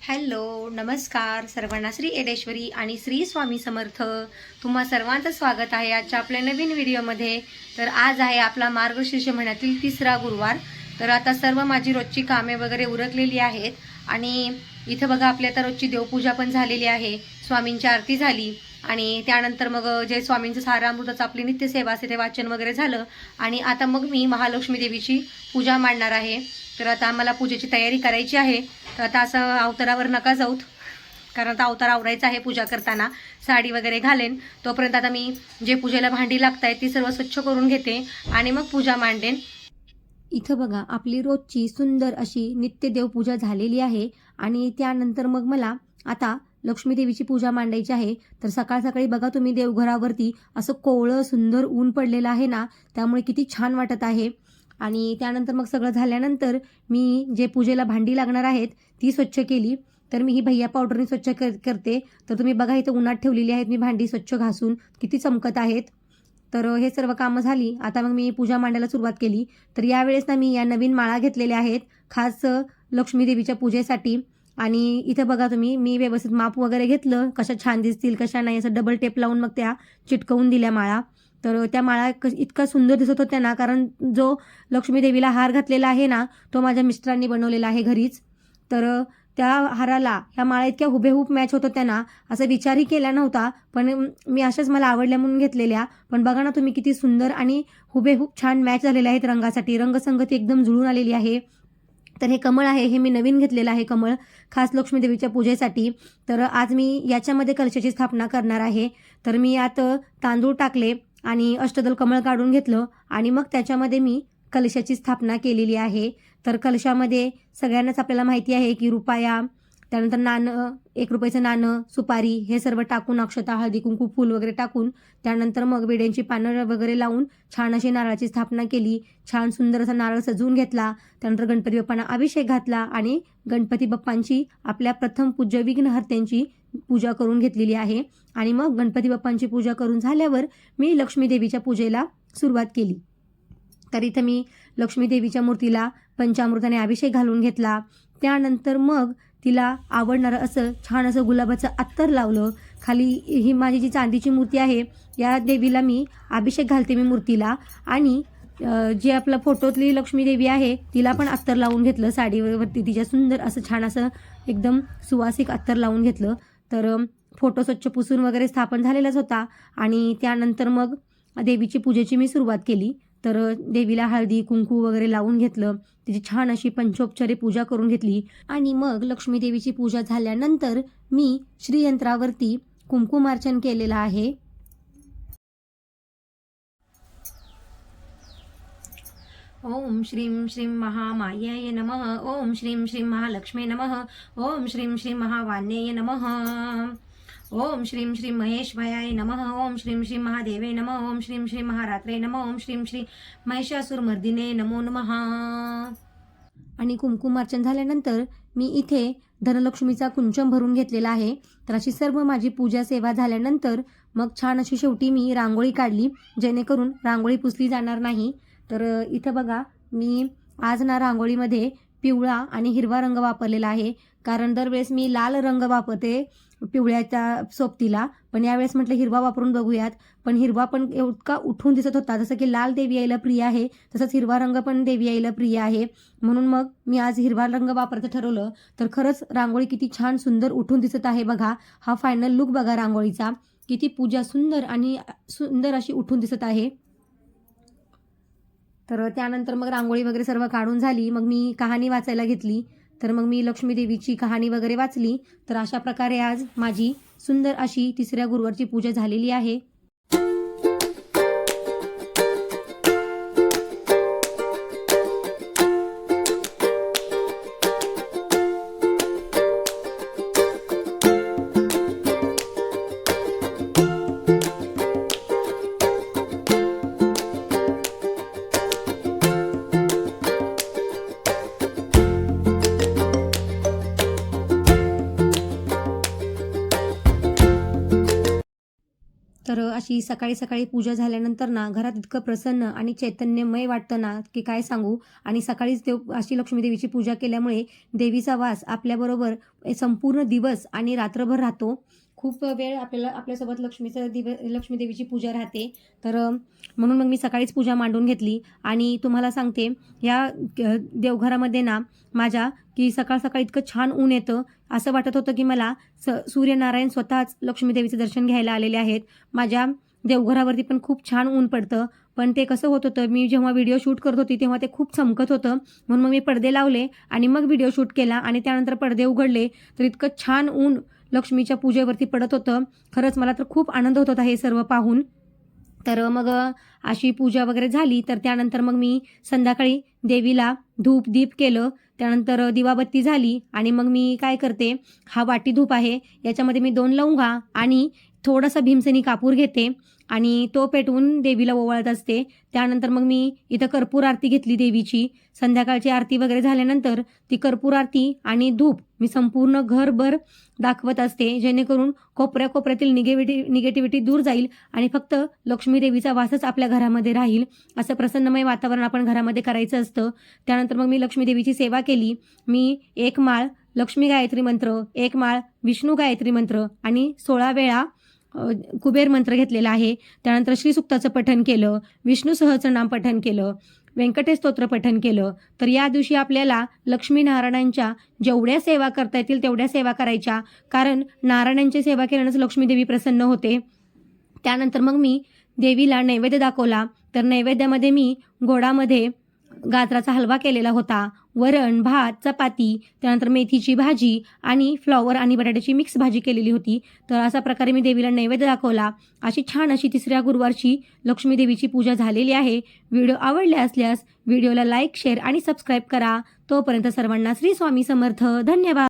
Hello, नमस्कार सर्वांना. श्री येडेश्वरी आणि श्री स्वामी समर्थ. तुम्हा सर्वांचं स्वागत आहे आजच्या आपल्या नवीन व्हिडिओमध्ये. तर आज आहे आपला मार्गशीर्ष महिन्यातील 3रा गुरुवार. तर आता सर्व माझी रोजची कामे वगैरे उरकलेली आहेत आणि इथं बघा आपली आता रोजची देवपूजा पण झालेली आहे. स्वामींची आरती झाली आणि त्यानंतर मग जे स्वामींचं सारामृताचं आपली नित्यसेवा असते ते वाचन वगैरे झालं आणि आता मग मी महालक्ष्मी देवीची पूजा मांडणार आहे. तर आता आम्हाला पूजेची तयारी करायची आहे. तर आता असं अवतारावर नका जाऊत, कारण आता अवतार आवरायचा आहे. पूजा करताना साडी वगैरे घालेन. तोपर्यंत आता मी जे पूजेला भांडी लागत आहेत ती सर्व स्वच्छ करून घेते आणि मग पूजा मांडेन. इथं बघा आपली रोजची सुंदर अशी नित्य देवपूजा झालेली आहे आणि त्यानंतर मग मला आता लक्ष्मी देवीची पूजा मांडायची आहे. तर सकाळ सकाळी बघा तुम्ही देवघरावरती असं कोवळं सुंदर ऊन पडलेलं आहे ना, त्यामुळे किती छान वाटत आहे. आणि त्यानंतर मग सगळं झाल्यानंतर मी जे पूजेला भांडी लागणार आहेत ती स्वच्छ केली. तर मी ही भैया पावडरने स्वच्छ करते. तर तुम्ही बघा इथं उन्हात ठेवलेली आहेत मी भांडी स्वच्छ घासून, किती चमकत आहेत. तर हे सर्व कामं झाली. आता मग मी पूजा मांडायला सुरुवात केली. तर यावेळेस ना मी या नवीन माळा घेतलेल्या आहेत खास लक्ष्मी देवीच्या पूजेसाठी. आणि इथं बघा तुम्ही मी व्यवस्थित माप वगैरे घेतलं, कशा छान दिसतील कशा नाही असं डबल टेप लावून मग त्या चिटकवून दिल्या माळा. तर त्या माळा इतका सुंदर दिसत होत्या ना, कारण जो लक्ष्मी देवीला हार घातलेला आहे ना तो माझ्या मिस्टरांनी बनवलेला आहे घरीच. तर त्या हाराला ह्या माळा इतक्या हुबेहूब मॅच होत होत्या ना, असा विचारही केला नव्हता, पण मी अशाच मला आवडल्या म्हणून घेतलेल्या. पण बघा ना तुम्ही किती सुंदर आणि हुबेहूब छान मॅच झालेले आहेत रंगासाठी. रंगसंगती एकदम जुळून आलेली आहे. तर हे कमळ आहे, हे मी नवीन घेतलेलं आहे कमळ खास लक्ष्मी देवीच्या पूजेसाठी. तर आज मी याच्यामध्ये कलशाची स्थापना करणार आहे. तर मी यात तांदूळ टाकले आणि अष्टदल कमळ काढून घेतलं आणि मग त्याच्यामध्ये मी कलशाची स्थापना केलेली आहे. तर कलशामध्ये सगळ्यांनाच आपल्याला माहिती आहे की रुपया, त्यानंतर नाणं, 1 रुपयाचं नाणं, सुपारी हे सर्व टाकून अक्षता, हळदी कुंकू, फूल वगैरे टाकून त्यानंतर मग विड्यांची पानं वगैरे लावून छान अशी नारळाची स्थापना केली. छान सुंदर असा नारळ सजवून घेतला. त्यानंतर गणपती बाप्पांना अभिषेक घातला आणि गणपती बाप्पांची आपल्या प्रथम पूज्य विघ्नहर्त्यांची पूजा करून घेतलेली आहे. आणि मग गणपती बाप्पांची पूजा करून झाल्यावर मी लक्ष्मी देवीच्या पूजेला सुरुवात केली. तर इथं मी लक्ष्मी देवीच्या मूर्तीला पंचामृताने अभिषेक घालून घेतला. त्यानंतर मग तिला आवडणारं असं छान असं गुलाबाचं अत्तर लावलं. खाली ही माझी जी चांदीची मूर्ती आहे या देवीला मी अभिषेक घालते मी मूर्तीला. आणि जे आपलं फोटोतली लक्ष्मी देवी आहे तिला पण अत्तर लावून घेतलं. साडीवरती तिच्या सुंदर असं छान असं एकदम सुवासिक अत्तर लावून घेतलं. तर फोटो स्वच्छ पुसून वगैरे स्थापन झालेलाच होता आणि त्यानंतर मग देवीची पूजेची मी सुरुवात केली. तर देवीला हळदी कुंकू वगैरे लावून घेतलं. तिची छान अशी पंचोपचारे पूजा करून घेतली आणि मग लक्ष्मी देवीची पूजा झाल्यानंतर मी श्रीयंत्रावरती कुंकुमार्चन केलेलं आहे. ओम श्रीं श्रीं महामायेय नमः. ओम श्रीं श्रीं महालक्ष्मी नमः. ओम श्रीं श्रीं महावान्येय नमः. ओम श्रीं श्रीं महेश्वराय नमः. ओम श्रीं श्रीं महादेवे नमः. ओम श्रीं श्रीं महारात्रे नमः. ओम श्रीं श्रीं महिषासुरमर्दिने नमो नमः. आणि कुंकुमार्चन झाल्यानंतर मी इथे धनलक्ष्मीचा कुंचम भरून घेतलेला आहे. तर अशी सर्व माझी पूजा सेवा झाल्यानंतर मग छान अशी शेवटी मी रांगोळी काढली, जेणेकरून रांगोळी पुसली जाणार नाही. तर इथं बघा मी आज ना रांगोळीमध्ये पिवळा आणि हिरवा रंग वापरलेला आहे, कारण दरवेळेस मी लाल रंग वापरते पिवळ्याच्या सोबतीला, पण यावेळेस म्हटलं हिरवा वापरून बघूयात. पण हिरवा पण इतका उठून दिसत होता, जसं की लाल देवी आईला प्रिय आहे तसंच हिरवा रंग पण देवी आईला प्रिय आहे. म्हणून मग मी आज हिरवा रंग वापरायचं ठरवलं. तर खरंच रांगोळी किती छान सुंदर उठून दिसत आहे बघा. हा फायनल लुक बघा रांगोळीचा, किती पूजा सुंदर आणि सुंदर अशी उठून दिसत आहे. तर त्यानंतर मग रांगोळी वगैरे सर्व काढून झाली. मग मी कहाणी वाचायला घेतली. तर मग मी लक्ष्मी देवीची कहाणी वगैरे वाचली. तर अशा प्रकारे आज माझी सुंदर अशी 3ऱ्या गुरुवारची पूजा झालेली आहे. तर अशी सकाळी सकाळी पूजा झाल्यानंतर ना घरात इतकं प्रसन्न आणि चैतन्यमय वाटतं ना की काय सांगू. आणि सकाळीच अशी लक्ष्मी देवीची पूजा केल्यामुळे देवीचा वास आपल्याबरोबर संपूर्ण दिवस आणि रात्रभर राहतो. खूप वेळ आपल्यासोबत लक्ष्मी देवीची पूजा राहते. तर म्हणून मग मी सकाळीच पूजा मांडून घेतली. आणि तुम्हाला सांगते या देवघरामध्ये ना माझ्या की सकाळ सकाळ इतकं छान ऊन येतं, असं वाटत होतं की मला सूर्यनारायण स्वतःच लक्ष्मी देवीचं दर्शन घ्यायला आलेले आहेत. माझ्या देवघरावरती पण खूप छान ऊन पडतं, पण ते कसं होत होतं, मी जेव्हा व्हिडिओ शूट करत होती तेव्हा ते खूप चमकत होतं. म्हणून मग मी पडदे लावले आणि मग व्हिडिओ शूट केला आणि त्यानंतर पडदे उघडले तर इतकं छान ऊन लक्ष्मीच्या पूजेवरती पडत होतं. खरंच मला तर खूप आनंद होत होता हे सर्व पाहून. तर मग अशी पूजा वगैरे झाली तर त्यानंतर मग मी संध्याकाळी देवीला धूप दीप केलं. त्यानंतर दिवाबत्ती झाली आणि मग मी काय करते, हा वाटी धूप आहे, याच्यामध्ये मी 2 लवंगा आणि थोडासा भीमसेनी कापूर घेते आणि तो पेटवून देवीला ओवाळत असते. त्यानंतर मग मी इथं कर्पूर आरती घेतली देवीची. संध्याकाळची आरती वगैरे झाल्यानंतर ती कर्पूर आरती आणि धूप मी संपूर्ण घरभर दाखवत असते, जेणेकरून कोपऱ्यातील निगेटिव्हिटी दूर जाईल आणि फक्त लक्ष्मी देवीचा वासच आपल्या घरामध्ये राहील. असं प्रसन्नमय वातावरण आपण घरामध्ये करायचं असतं. त्यानंतर मग मी लक्ष्मी देवीची सेवा केली. मी 1 माळ लक्ष्मी गायत्री मंत्र, 1 माळ विष्णू गायत्री मंत्र आणि 16 वेळा कुबेर मंत्र घेतलेला आहे. त्यानंतर श्रीसुक्ताचं पठण केलं, विष्णू सहस्रनाम पठण केलं, व्यंकटेश स्तोत्र पठण केलं. तर या दिवशी आपल्याला लक्ष्मीनारायणांच्या जेवढ्या सेवा करता येतील तेवढ्या सेवा करायच्या, कारण नारायणांची सेवा केल्यानंच लक्ष्मी देवी प्रसन्न होते. त्यानंतर मग मी देवीला नैवेद्य दाखवला. तर नैवेद्यामध्ये मी गोडामध्ये गाजराचा हलवा केलेला होता, वरण, भात, चपाती, त्यानंतर मेथीची भाजी आणि फ्लॉवर आणि बटाट्याची मिक्स भाजी केलेली होती. तर अशा प्रकारे मी देवीला नैवेद्य दाखवला. अशी छान अशी 3ऱ्या गुरुवारची लक्ष्मी देवीची पूजा झालेली आहे. व्हिडिओ आवडले असल्यास व्हिडिओला लाईक, शेअर आणि सबस्क्राईब करा. तोपर्यंत सर्वांना श्री स्वामी समर्थ. धन्यवाद.